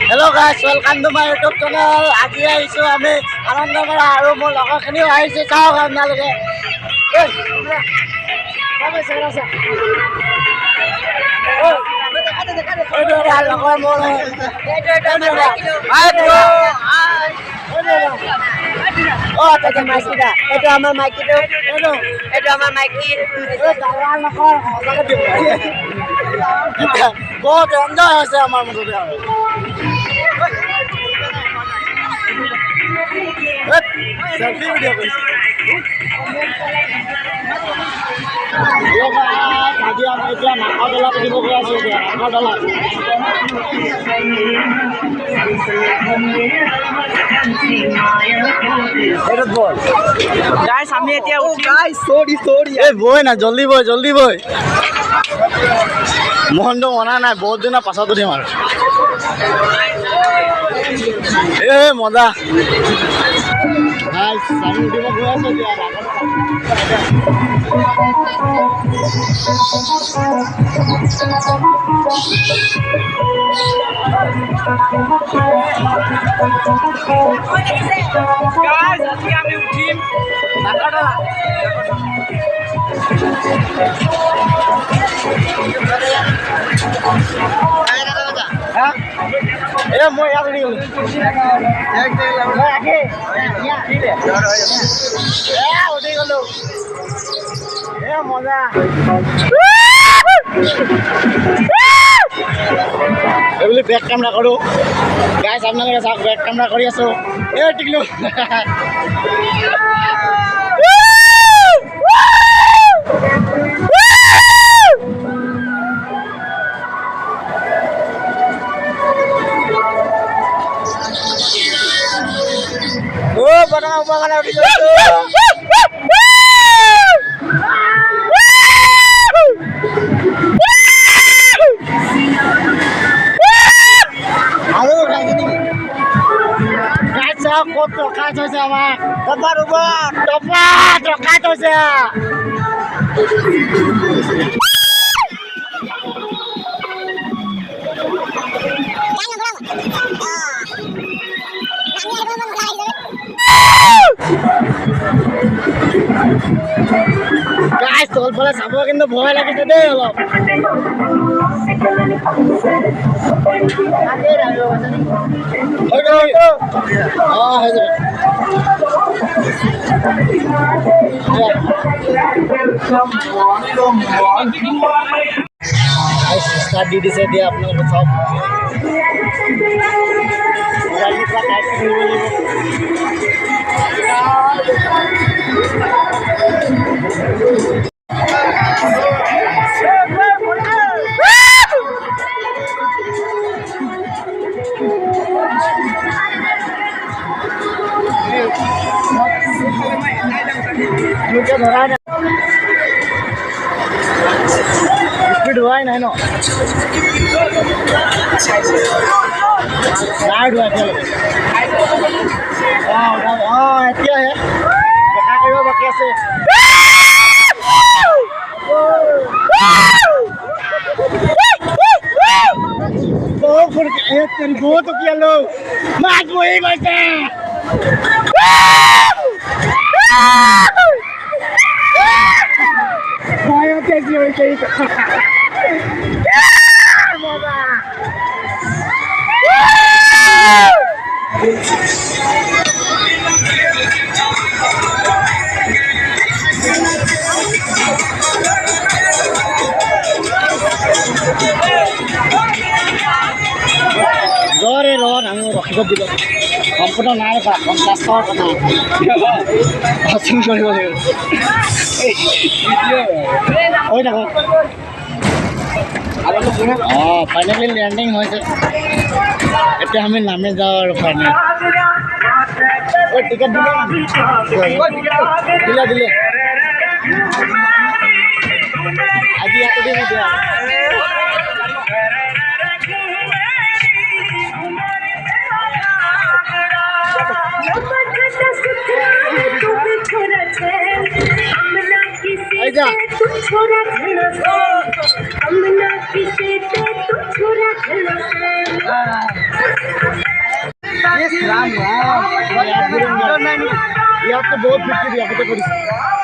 Hello guys, welcome to my YouTube channel. আজি আহিছো আমি আনন্দমৰা আৰু মোৰ লগৰখিনিও আহিছে চাওক আপোনালোকে। এইটো আমাৰ মাইকীটো এইটো আমাৰ মাইকী বহুত এনজয় হৈছে আমাৰ মুঠতে আৰু সেলফি ভিডিঅ' কৰিছে। আজি আমি এতিয়া নাকৰদলা উঠিব গৈ আছোঁ। এতিয়া নাকৰদলা আমি এতিয়া বই না জল্দি বই মনটো মনা নাই বহুত দিনৰ পাছত উঠিম আৰু মজা আমি উঠিব গৈ আছোঁ এতিয়া আমি উঠিম নাকৰদলা। মই ইয়াত উঠি গ'লো উঠি গ'লো মজা এইবুলি বেক কেমেৰা কৰোঁ গাইজ আপোনালোকে চাওক বেক কেমেৰা কৰি আছোঁ টিকলো বনাও উপকালে উঠি ক'ত ৰখাই থৈছে আমাক টপাৰ ৰখাই থৈছে। গাইজ তলফালে চাব কিন্তু ভয় লাগিছে দেই অলপ। ষ্টাৰ্ট দি দিছে এতিয়া আপোনালোকে চব ধৰা নাই স্পীড হোৱাই নাই ন নাই হোৱা এতিয়ালৈকে এতিয়াহে দেখা কৰিব বাকী আছে। বহুত উকিয়ালো মাছ বহি গৈছে আমি ৰখিব দিব সম্পূৰ্ণ নাই 50 টকাৰ কথা হচিং কৰিব লাগিব হৈ থাকক। ফাইনেলি লেণ্ডিং হৈছে এতিয়া আমি নামি যাওঁ আৰু ফাইনেল টিকেট দিলে আজি ইয়াতে দিব দিয়া ইয়াততো বহুত ফিফটি দিয়া আগতে কৰিছে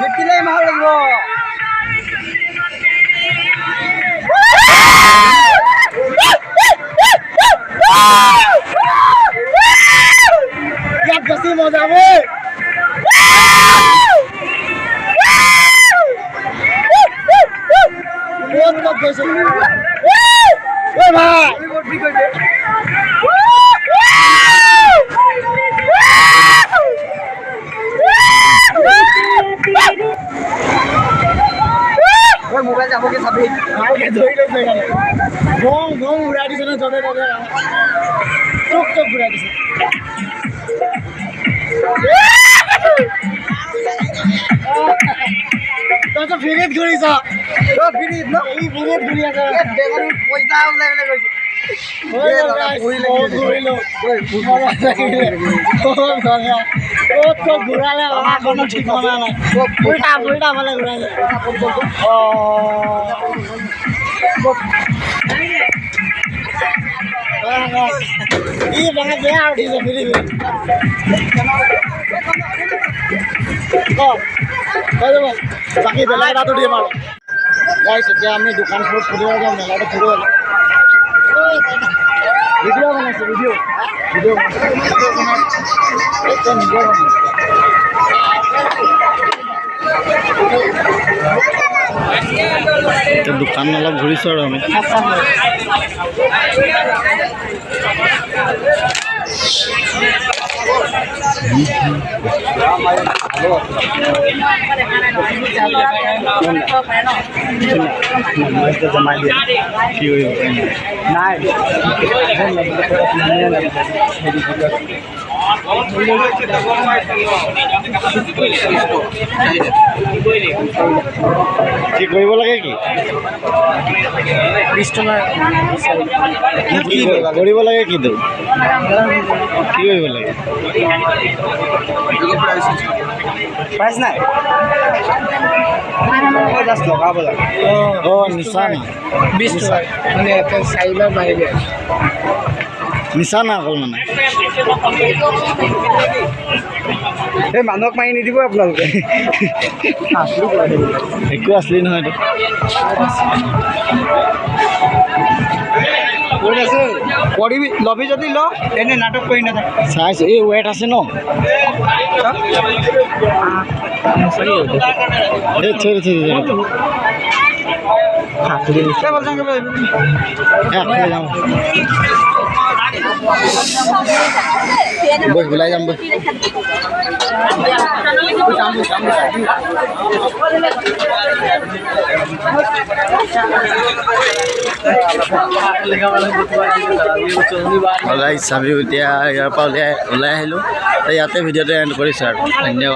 50 লৈ মাৰিব লাগিব ইয়াত বেছি মজা বে বহুত কত গৈছে ও ভাই বহুত ঠিক হৈছে মোবাইল যাবকে চাবি ভালকে ধৰি লৈ যায় গং গং উৰাই দিছে না জনে জনে টক টক উৰাই দিছে তই তো ফিনিট ঘূৰিছ তো ফিনিট ন এই ফিনিট ঘূৰি আছে বেগৰ পইচা ওলাই ওলাই গৈছে ঘূৰালে কোনো ঠিকনা নাই উল্টা উল্টা ফালে ঘূৰালে ই বেয়া বেয়া উঠিছে ফিৰি বাকী বেলেগ এটাতো দিম আৰু গাইছ এতিয়া আমি দোকানবোৰ ফুৰিব যাম মেলাটো ফুৰিব যাম ভিডিঅ' বনাইছে ভিডিঅ' দোকান অলপ ঘূৰিছোঁ আৰু আমি জমাই দিয়ে কি কৰিব নাই কি কৰিব লাগে কি 20 টকা কি কৰিব লাগে কিন্তু কি কৰিব লাগে প্ৰাইচ নাই জাষ্ট লগাব লাগে অঁ নিচা না 20 টকা মানে এটা চাইবাৰ বাহিৰে নিচা না অকল মানে এই মানুহক মাৰি নিদিব আপোনালোকে একো আছলি নহয় আছে কৰিবি লবি যদি ল এনে নাটক কৰি নাথাক চাইছোঁ এই ৱেট আছে ন বস ওলাই যাম বস চাবি এতিয়া ইয়াৰ পৰা ওলাই আহিলোঁ ইয়াতে ভিডিঅ'টো এণ্ড কৰিছোঁ আৰু ধন্যবাদ।